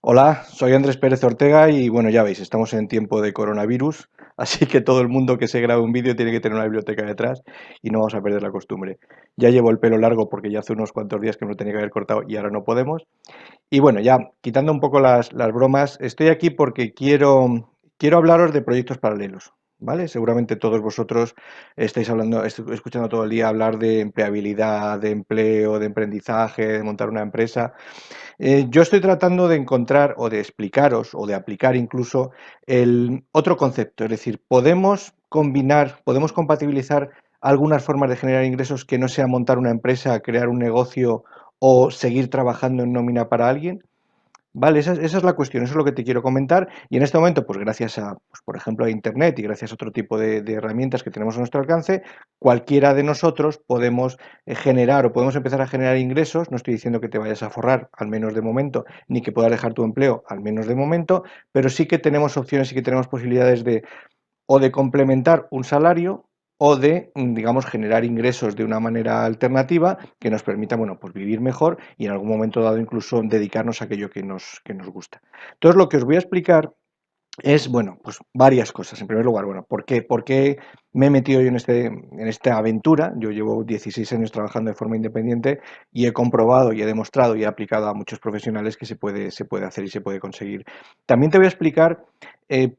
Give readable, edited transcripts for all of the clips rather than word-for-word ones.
Hola, soy Andrés Pérez Ortega y bueno, ya veis, estamos en tiempo de coronavirus, así que todo el mundo que se grabe un vídeo tiene que tener una biblioteca detrás y no vamos a perder la costumbre. Ya llevo el pelo largo porque ya hace unos cuantos días que me lo tenía que haber cortado y ahora no podemos. Y bueno, ya quitando un poco las bromas, estoy aquí porque quiero hablaros de proyectos paralelos, ¿vale? Seguramente todos vosotros estáis hablando, escuchando todo el día hablar de empleabilidad, de empleo, de emprendizaje, de montar una empresa. Yo estoy tratando de encontrar o de explicaros o de aplicar incluso el otro concepto, es decir, podemos combinar, podemos compatibilizar algunas formas de generar ingresos que no sea montar una empresa, crear un negocio o seguir trabajando en nómina para alguien. Vale, esa es la cuestión, eso es lo que te quiero comentar. Y en este momento, pues gracias a, pues, por ejemplo, a Internet y gracias a otro tipo de herramientas que tenemos a nuestro alcance, cualquiera de nosotros podemos generar o podemos empezar a generar ingresos. No estoy diciendo que te vayas a forrar, al menos de momento, ni que puedas dejar tu empleo, al menos de momento, pero sí que tenemos opciones y que tenemos posibilidades de o de complementar un salario o de, digamos, generar ingresos de una manera alternativa que nos permita, bueno, pues vivir mejor y en algún momento dado incluso dedicarnos a aquello que nos gusta. Entonces, lo que os voy a explicar es, bueno, pues varias cosas. En primer lugar, bueno, ¿por qué me he metido yo en esta aventura? Yo llevo 16 años trabajando de forma independiente y he comprobado y he demostrado y he aplicado a muchos profesionales que se puede hacer y se puede conseguir. También te voy a explicar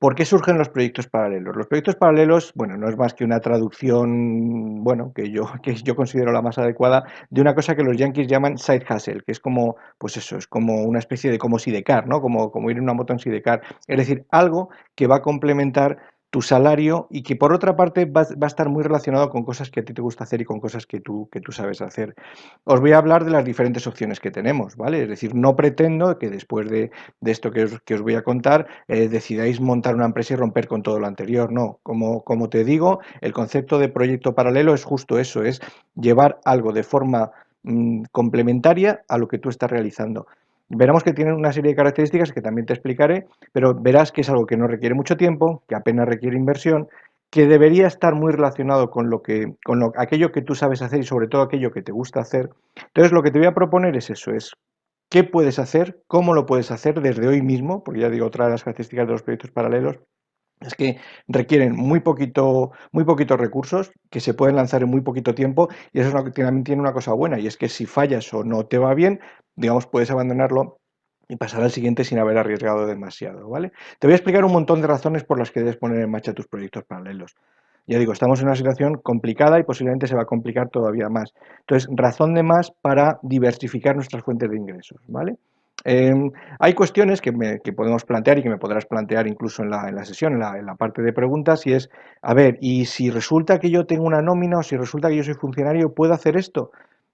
por qué surgen los proyectos paralelos. Los proyectos paralelos, bueno, no es más que una traducción, bueno, que yo considero la más adecuada de una cosa que los yankees llaman side hustle, que es como, pues eso, es como una especie de como sidecar, ¿no? Como ir en una moto en sidecar. Es decir, algo que va a complementar tu salario y que por otra parte va a estar muy relacionado con cosas que a ti te gusta hacer y con cosas que tú sabes hacer. Os voy a hablar de las diferentes opciones que tenemos, ¿vale? Es decir, no pretendo que después de esto que os voy a contar decidáis montar una empresa y romper con todo lo anterior, no. Como te digo, el concepto de proyecto paralelo es justo eso, es llevar algo de forma complementaria a lo que tú estás realizando. Veremos que tienen una serie de características que también te explicaré, pero verás que es algo que no requiere mucho tiempo, que apenas requiere inversión, que debería estar muy relacionado con aquello que tú sabes hacer y sobre todo aquello que te gusta hacer. Entonces, lo que te voy a proponer es eso, es qué puedes hacer, cómo lo puedes hacer desde hoy mismo, porque ya digo, otra de las características de los proyectos paralelos es que requieren muy poquitos recursos, que se pueden lanzar en muy poquito tiempo, y eso es también tiene una cosa buena, y es que si fallas o no te va bien, digamos, puedes abandonarlo y pasar al siguiente sin haber arriesgado demasiado, ¿vale? Te voy a explicar un montón de razones por las que debes poner en marcha tus proyectos paralelos. Ya digo, estamos en una situación complicada y posiblemente se va a complicar todavía más. Entonces, razón de más para diversificar nuestras fuentes de ingresos, ¿vale? Eh, Hay cuestiones que podemos plantear y que me podrás plantear incluso en la sesión, en la parte de preguntas, y es, a ver, ¿y si resulta que yo tengo una nómina o si resulta que yo soy funcionario, puedo hacer esto?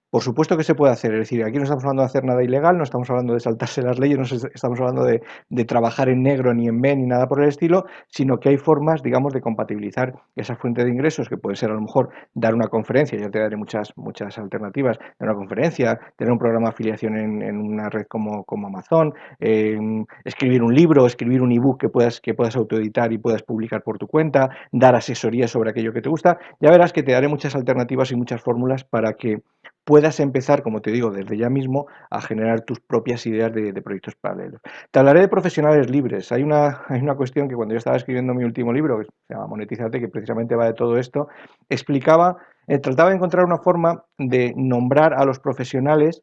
Por supuesto que se puede hacer, es decir, aquí no estamos hablando de hacer nada ilegal, no estamos hablando de saltarse las leyes, no estamos hablando de trabajar en negro ni en B ni nada por el estilo, sino que hay formas, digamos, de compatibilizar esa fuente de ingresos, que puede ser a lo mejor dar una conferencia, yo te daré muchas alternativas, dar una conferencia, tener un programa de afiliación en una red como Amazon, escribir un libro, escribir un ebook que puedas autoeditar y puedas publicar por tu cuenta, dar asesoría sobre aquello que te gusta, ya verás que te daré muchas alternativas y muchas fórmulas para que puedas empezar, como te digo, desde ya mismo a generar tus propias ideas de proyectos paralelos. Te hablaré de profesionales libres. Hay una cuestión que cuando yo estaba escribiendo mi último libro, que se llama Monetizarte, que precisamente va de todo esto, trataba de encontrar una forma de nombrar a los profesionales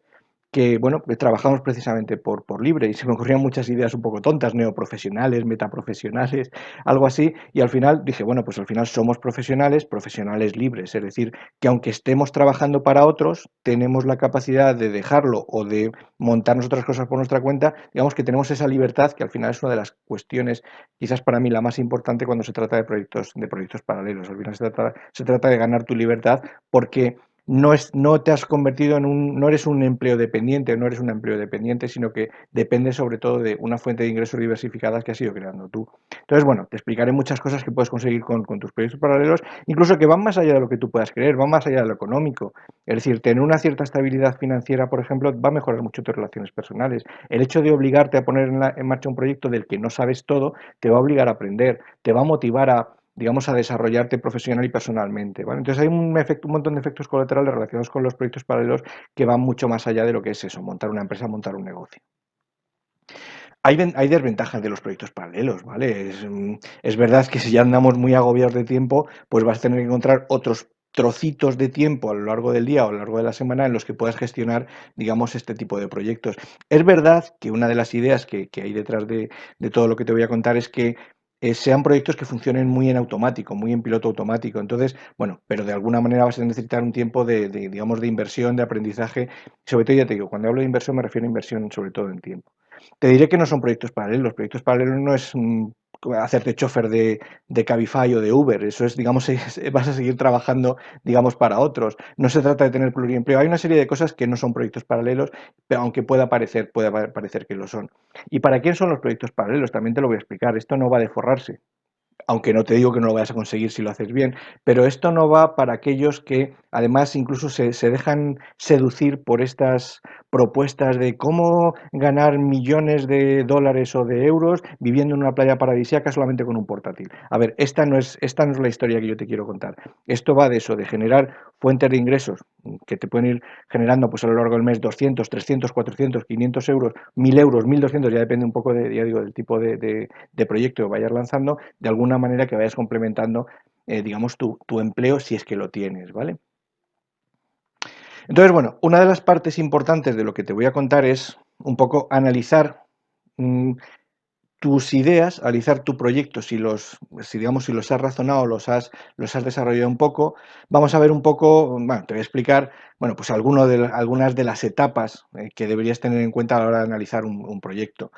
que, bueno, que trabajamos precisamente por libre y se me ocurrían muchas ideas un poco tontas, neoprofesionales, metaprofesionales, algo así, y al final dije, bueno, pues al final somos profesionales, profesionales libres, es decir, que aunque estemos trabajando para otros, tenemos la capacidad de dejarlo o de montarnos otras cosas por nuestra cuenta, digamos que tenemos esa libertad que al final es una de las cuestiones, quizás para mí la más importante cuando se trata de proyectos paralelos. Al final se trata de ganar tu libertad porque no te has convertido no eres un empleo dependiente, no eres un empleo dependiente, sino que depende sobre todo de una fuente de ingresos diversificadas que has ido creando tú. Entonces, bueno, te explicaré muchas cosas que puedes conseguir con tus proyectos paralelos, incluso que van más allá de lo que tú puedas creer, van más allá de lo económico. Es decir, tener una cierta estabilidad financiera, por ejemplo, va a mejorar mucho tus relaciones personales. El hecho de obligarte a poner en marcha un proyecto del que no sabes todo, te va a obligar a aprender, te va a motivar a, digamos, a desarrollarte profesional y personalmente, ¿vale? Entonces hay un montón de efectos colaterales relacionados con los proyectos paralelos que van mucho más allá de lo que es eso, montar una empresa, montar un negocio. Hay desventajas de los proyectos paralelos, ¿vale? Es verdad que si ya andamos muy agobiados de tiempo, pues vas a tener que encontrar otros trocitos de tiempo a lo largo del día o a lo largo de la semana en los que puedas gestionar, digamos, este tipo de proyectos. Es verdad que una de las ideas que hay detrás de todo lo que te voy a contar es que sean proyectos que funcionen muy en automático, muy en piloto automático. Entonces, bueno, pero de alguna manera vas a necesitar un tiempo digamos, de inversión, de aprendizaje. Sobre todo, ya te digo, cuando hablo de inversión me refiero a inversión sobre todo en tiempo. Te diré que no son proyectos paralelos. Proyectos paralelos no es hacerte chofer de Cabify o de Uber. Eso es, digamos, vas a seguir trabajando, digamos, para otros. No se trata de tener pluriempleo. Hay una serie de cosas que no son proyectos paralelos, pero aunque pueda parecer que lo son. ¿Y para quién son los proyectos paralelos? También te lo voy a explicar. Esto no va de forrarse, aunque no te digo que no lo vayas a conseguir si lo haces bien, pero esto no va para aquellos que además incluso se dejan seducir por estas propuestas de cómo ganar millones de dólares o de euros viviendo en una playa paradisíaca solamente con un portátil. A ver, esta no es la historia que yo te quiero contar. Esto va de eso, de generar fuentes de ingresos que te pueden ir generando pues a lo largo del mes 200, 300, 400, 500 euros, 1000 euros, 1200, ya depende un poco ya digo, del tipo de proyecto que vayas lanzando, de alguna manera que vayas complementando, digamos, tu empleo si es que lo tienes, ¿vale? Entonces, bueno, una de las partes importantes de lo que te voy a contar es un poco analizar mm, tus ideas, analizar tu proyecto, si digamos, si los has razonado, los has desarrollado un poco. Vamos a ver un poco, bueno, te voy a explicar, bueno, pues algunas de las etapas que deberías tener en cuenta a la hora de analizar un proyecto.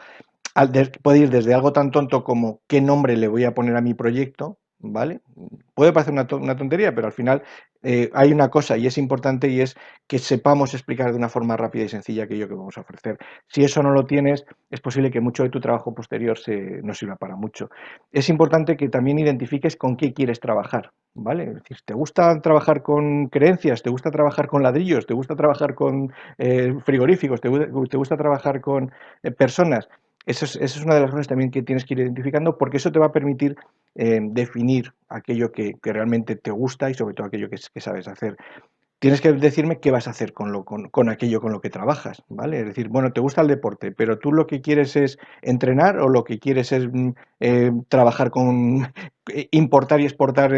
Puede ir desde algo tan tonto como qué nombre le voy a poner a mi proyecto, ¿vale? Puede parecer una tontería, pero al final hay una cosa y es importante y es que sepamos explicar de una forma rápida y sencilla aquello que vamos a ofrecer. Si eso no lo tienes, es posible que mucho de tu trabajo posterior no sirva para mucho. Es importante que también identifiques con qué quieres trabajar, ¿vale? Es decir, ¿te gusta trabajar con creencias? ¿Te gusta trabajar con ladrillos? ¿Te gusta trabajar con frigoríficos? ¿Te gusta trabajar con personas? Eso es una de las cosas también que tienes que ir identificando porque eso te va a permitir definir aquello que realmente te gusta y sobre todo aquello que sabes hacer. Tienes que decirme qué vas a hacer con aquello con lo que trabajas, ¿vale? Es decir, bueno, te gusta el deporte, pero tú lo que quieres es entrenar o lo que quieres es trabajar con importar y exportar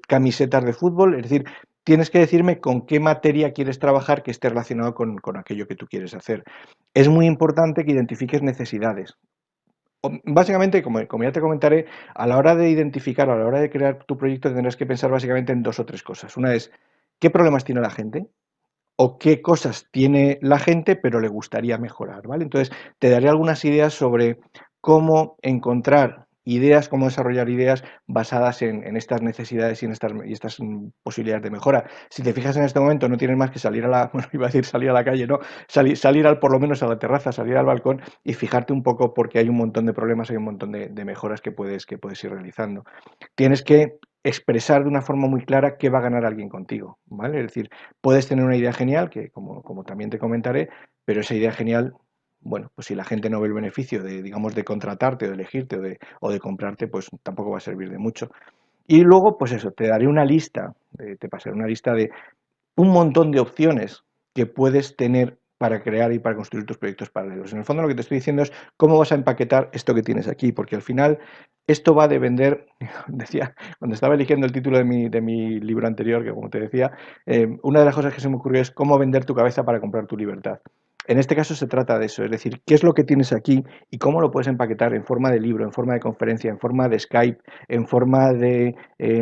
camisetas de fútbol. Es decir, tienes que decirme con qué materia quieres trabajar que esté relacionado con aquello que tú quieres hacer. Es muy importante que identifiques necesidades. Básicamente, como ya te comentaré, a la hora de identificar, a la hora de crear tu proyecto, tendrás que pensar básicamente en dos o tres cosas. Una es, ¿qué problemas tiene la gente? O qué cosas tiene la gente, pero le gustaría mejorar, ¿vale? Entonces, te daré algunas ideas sobre cómo encontrar ideas, cómo desarrollar ideas basadas en estas necesidades y estas posibilidades de mejora. Si te fijas en este momento, no tienes más que salir bueno, iba a decir salir a la calle, no, salir por lo menos a la terraza, salir al balcón y fijarte un poco porque hay un montón de problemas, hay un montón de mejoras que puedes ir realizando. Tienes que expresar de una forma muy clara qué va a ganar alguien contigo, ¿vale? Es decir, puedes tener una idea genial, que como también te comentaré, pero esa idea genial, bueno, pues si la gente no ve el beneficio digamos, de contratarte o de elegirte o de comprarte, pues tampoco va a servir de mucho. Y luego, pues eso, te daré una lista, te pasaré una lista de un montón de opciones que puedes tener para crear y para construir tus proyectos paralelos. En el fondo lo que te estoy diciendo es cómo vas a empaquetar esto que tienes aquí, porque al final esto va de vender, decía, cuando estaba eligiendo el título de mi libro anterior, que como te decía, una de las cosas que se me ocurrió es cómo vender tu cabeza para comprar tu libertad. En este caso se trata de eso, es decir, qué es lo que tienes aquí y cómo lo puedes empaquetar en forma de libro, en forma de conferencia, en forma de Skype, en forma de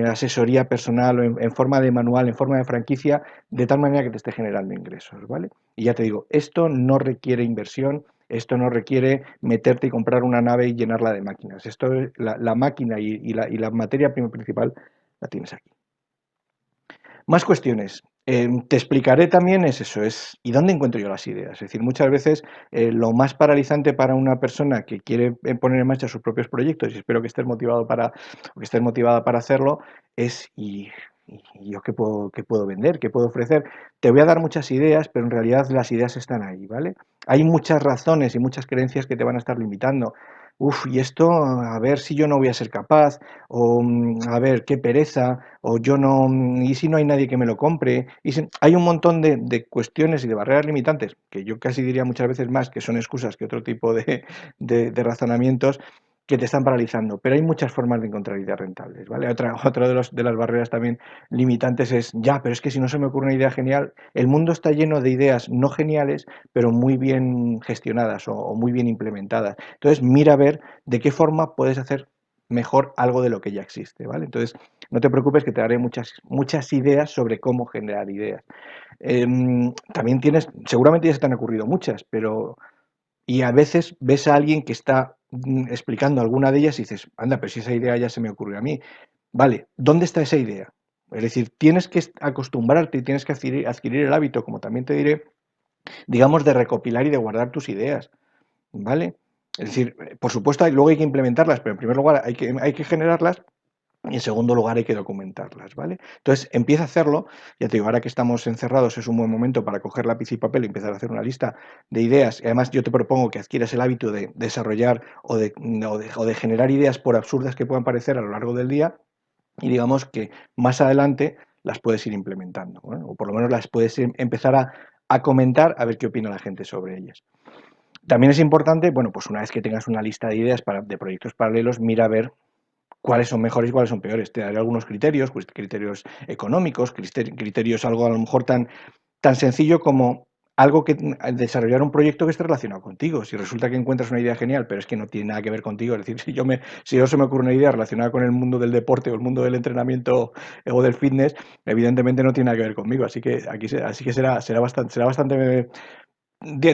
asesoría personal o en forma de manual, en forma de franquicia, de tal manera que te esté generando ingresos, ¿vale? Y ya te digo, esto no requiere inversión, esto no requiere meterte y comprar una nave y llenarla de máquinas. Esto, la máquina y la materia prima principal la tienes aquí. Más cuestiones. Te explicaré también es eso, ¿y dónde encuentro yo las ideas? Es decir, muchas veces lo más paralizante para una persona que quiere poner en marcha sus propios proyectos, y espero que estés motivada para hacerlo, es, ¿Y yo qué puedo vender? ¿Qué puedo ofrecer? Te voy a dar muchas ideas, pero en realidad las ideas están ahí, ¿vale? Hay muchas razones y muchas creencias que te van a estar limitando. Uf, y esto, a ver si yo no voy a ser capaz, o a ver, qué pereza, o yo no, y si no hay nadie que me lo compre. Hay un montón de cuestiones y de barreras limitantes, que yo casi diría muchas veces más que son excusas que otro tipo de razonamientos que te están paralizando. Pero hay muchas formas de encontrar ideas rentables, ¿vale? Otra de las barreras también limitantes es, ya, pero es que si no se me ocurre una idea genial, el mundo está lleno de ideas no geniales, pero muy bien gestionadas o muy bien implementadas. Entonces, mira a ver de qué forma puedes hacer mejor algo de lo que ya existe, ¿vale? Entonces, no te preocupes que te daré muchas ideas sobre cómo generar ideas. También seguramente ya se te han ocurrido muchas, pero y a veces ves a alguien que está explicando alguna de ellas y dices, anda, pero si esa idea ya se me ocurrió a mí. Vale, ¿dónde está esa idea? Es decir, tienes que acostumbrarte y tienes que adquirir el hábito, como también te diré, digamos, de recopilar y de guardar tus ideas, ¿vale? Es decir, por supuesto, luego hay que implementarlas, pero en primer lugar hay que generarlas y en segundo lugar hay que documentarlas, ¿vale? Entonces, empieza a hacerlo, ya te digo, ahora que estamos encerrados es un buen momento para coger lápiz y papel y empezar a hacer una lista de ideas. Y además yo te propongo que adquieras el hábito de desarrollar o de generar ideas por absurdas que puedan parecer a lo largo del día y digamos que más adelante las puedes ir implementando, ¿no? O por lo menos las puedes empezar a comentar a ver qué opina la gente sobre ellas. También es importante, bueno, pues una vez que tengas una lista de ideas de proyectos paralelos, mira a ver cuáles son mejores y cuáles son peores. Te daré algunos criterios, pues criterios económicos, criterios algo a lo mejor tan sencillo como algo que desarrollar un proyecto que esté relacionado contigo. Si resulta que encuentras una idea genial, pero es que no tiene nada que ver contigo, es decir, si yo se me ocurre una idea relacionada con el mundo del deporte o el mundo del entrenamiento o del fitness, evidentemente no tiene nada que ver conmigo. Así que será bastante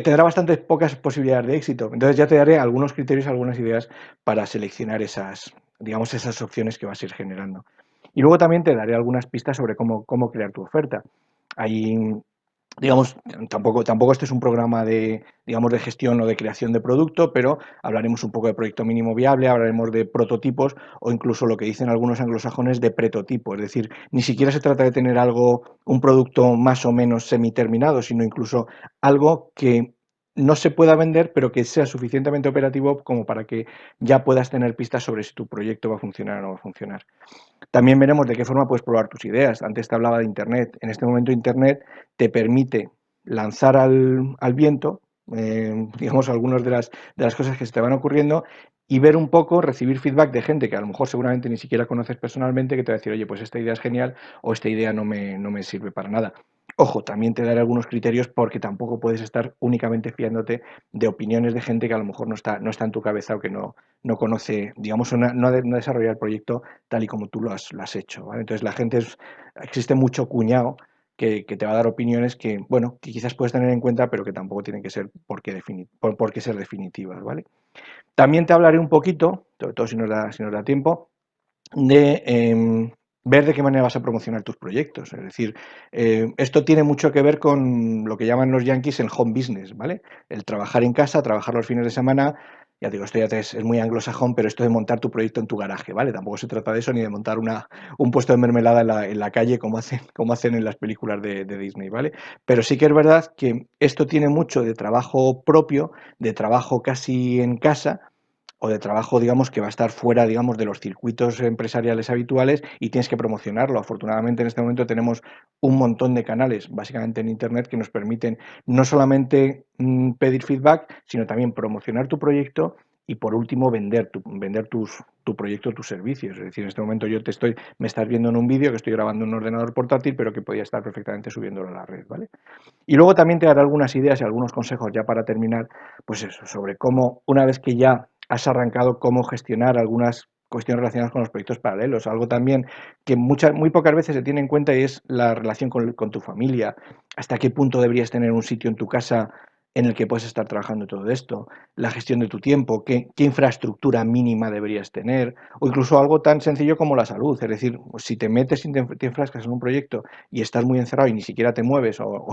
tendrá bastantes pocas posibilidades de éxito. Entonces ya te daré algunos criterios, algunas ideas para seleccionar digamos, esas opciones que vas a ir generando. Y luego también te daré algunas pistas sobre cómo crear tu oferta. Hay, digamos, tampoco este es un programa digamos, de gestión o de creación de producto, pero hablaremos un poco de proyecto mínimo viable, hablaremos de prototipos o incluso lo que dicen algunos anglosajones de pretotipo. Es decir, ni siquiera se trata de tener un producto más o menos semiterminado, sino incluso algo que no se pueda vender, pero que sea suficientemente operativo como para que ya puedas tener pistas sobre si tu proyecto va a funcionar o no va a funcionar. También veremos de qué forma puedes probar tus ideas. Antes te hablaba de Internet. En este momento Internet te permite lanzar al viento, digamos, algunas de las cosas que se te van ocurriendo y ver un poco, recibir feedback de gente que a lo mejor seguramente ni siquiera conoces personalmente, que te va a decir, oye, pues esta idea es genial o esta idea no me sirve para nada. Ojo, también te daré algunos criterios porque tampoco puedes estar únicamente fiándote de opiniones de gente que a lo mejor no está en tu cabeza o que no conoce, digamos, no ha desarrollado el proyecto tal y como tú lo has hecho, ¿vale? Entonces existe mucho cuñado que te va a dar opiniones que, bueno, que quizás puedes tener en cuenta, pero que tampoco tienen que ser por qué ser definitivas, ¿vale? También te hablaré un poquito, sobre todo si nos da tiempo, de ver de qué manera vas a promocionar tus proyectos. Es decir, esto tiene mucho que ver con lo que llaman los yankees el home business, ¿vale? El trabajar en casa, trabajar los fines de semana. Ya digo, esto es muy anglosajón, pero esto de montar tu proyecto en tu garaje, ¿vale? Tampoco se trata de eso ni de montar un puesto de mermelada en la calle como hacen en las películas de Disney, ¿vale? Pero sí que es verdad que esto tiene mucho de trabajo propio, de trabajo casi en casa, o de trabajo, digamos, que va a estar fuera, digamos, de los circuitos empresariales habituales y tienes que promocionarlo. Afortunadamente, en este momento tenemos un montón de canales, básicamente en Internet, que nos permiten no solamente pedir feedback, sino también promocionar tu proyecto y, por último, vender tu proyecto, tus servicios. Es decir, en este momento me estás viendo en un vídeo que estoy grabando en un ordenador portátil, pero que podría estar perfectamente subiéndolo a la red, ¿vale? Y luego también te daré algunas ideas y algunos consejos ya para terminar, pues eso, sobre cómo, una vez que ya has arrancado, cómo gestionar algunas cuestiones relacionadas con los proyectos paralelos. Algo también que muy pocas veces se tiene en cuenta y es la relación con tu familia. Hasta qué punto deberías tener un sitio en tu casa en el que puedes estar trabajando todo esto, la gestión de tu tiempo, qué infraestructura mínima deberías tener, o incluso algo tan sencillo como la salud. Es decir, si te metes y te enfrascas en un proyecto y estás muy encerrado y ni siquiera te mueves o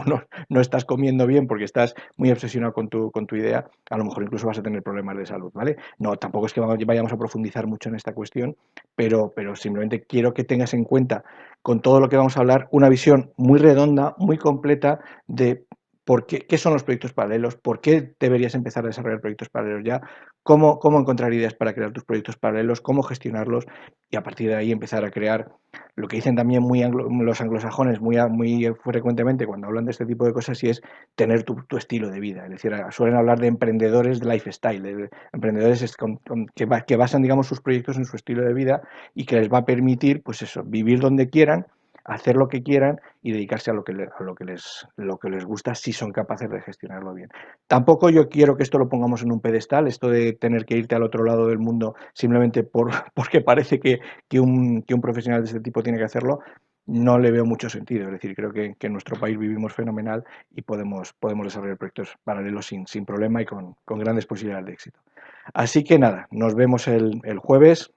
no estás comiendo bien porque estás muy obsesionado con tu idea, a lo mejor incluso vas a tener problemas de salud, ¿vale? No, tampoco es que vayamos a profundizar mucho en esta cuestión, pero simplemente quiero que tengas en cuenta con todo lo que vamos a hablar una visión muy redonda, muy completa de qué son los proyectos paralelos, por qué deberías empezar a desarrollar proyectos paralelos ya, cómo encontrar ideas para crear tus proyectos paralelos, cómo gestionarlos y a partir de ahí empezar a crear lo que dicen también los anglosajones muy frecuentemente cuando hablan de este tipo de cosas y es tener tu estilo de vida. Es decir, suelen hablar de emprendedores de lifestyle, de emprendedores que basan, digamos, sus proyectos en su estilo de vida y que les va a permitir, pues eso, vivir donde quieran, hacer lo que quieran y dedicarse a lo que les gusta si son capaces de gestionarlo bien. Tampoco yo quiero que esto lo pongamos en un pedestal, esto de tener que irte al otro lado del mundo simplemente porque parece que un profesional de este tipo tiene que hacerlo, no le veo mucho sentido. Es decir, creo que en nuestro país vivimos fenomenal y podemos desarrollar proyectos paralelos sin problema y con grandes posibilidades de éxito. Así que nada, nos vemos el jueves.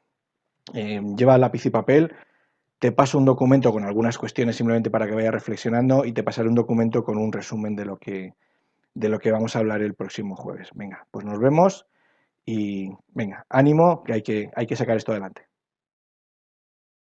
Lleva lápiz y papel. Te paso un documento con algunas cuestiones simplemente para que vayas reflexionando y te pasaré un documento con un resumen de lo que vamos a hablar el próximo jueves. Venga, pues nos vemos y venga, ánimo, que hay que sacar esto adelante.